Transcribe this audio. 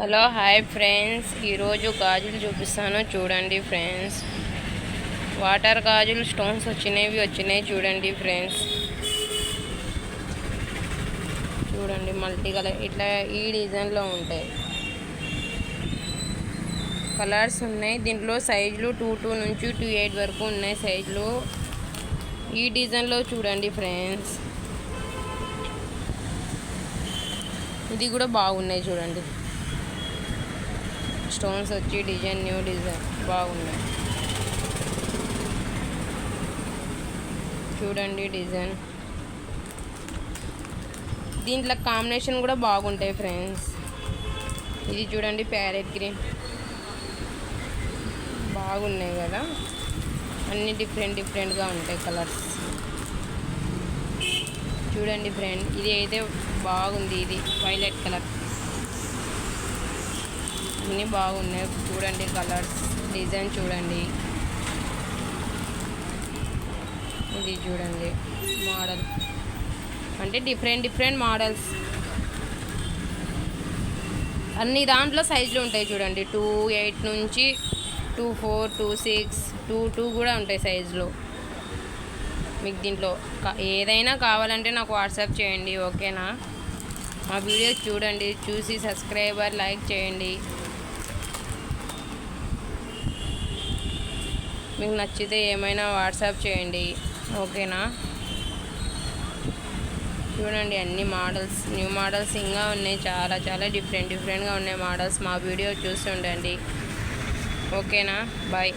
Hello hi friends, ఈరోజు గాజులు చూపిస్తాను చూడండి ఫ్రెండ్స్. వాటర్ గాజులు స్టోన్స్ వచ్చినాయి చూడండి ఫ్రెండ్స్. చూడండి మల్టీ కలర్ ఇట్లా ఈ డిజైన్లో ఉంటాయి. కలర్స్ ఉన్నాయి దీంట్లో. సైజులు 22 నుంచి 28 వరకు ఉన్నాయి సైజులు. ఈ డిజైన్లో చూడండి ఫ్రెండ్స్. ఇది కూడా బాగున్నాయి చూడండి. స్టోన్స్ వచ్చి డిజైన్ న్యూ డిజైన్ బాగున్నాయి చూడండి డిజైన్. దీంట్లో కాంబినేషన్ కూడా బాగుంటాయి ఫ్రెండ్స్. ఇది చూడండి ప్యారెట్ గ్రీన్ బాగున్నాయి కదా, అన్నీ డిఫరెంట్గా ఉంటాయి కలర్స్. చూడండి ఫ్రెండ్, ఇది అయితే బాగుంది. ఇది వైలెట్ కలర్, అన్నీ బాగున్నాయి చూడండి కలర్స్. డిజైన్ చూడండి, ఇది చూడండి మోడల్, అంటే డిఫరెంట్ మోడల్స్. అన్ని దాంట్లో సైజులు ఉంటాయి చూడండి. 28 నుంచి 24, 26, 22 కూడా ఉంటాయి సైజులో. మీకు దీంట్లో ఏదైనా కావాలంటే నాకు వాట్సాప్ చేయండి, ఓకేనా? మా వీడియో చూడండి, చూసి సబ్స్క్రైబర్ లైక్ చేయండి. మీకు నచ్చితే ఏమైనా వాట్సాప్ చేయండి, ఓకేనా? చూడండి అన్ని మోడల్స్, న్యూ మోడల్స్ ఇంకా ఉన్నాయి. చాలా డిఫరెంట్గా ఉన్నాయి మోడల్స్. మా వీడియో చూసి ఉండండి, ఓకేనా? బాయ్.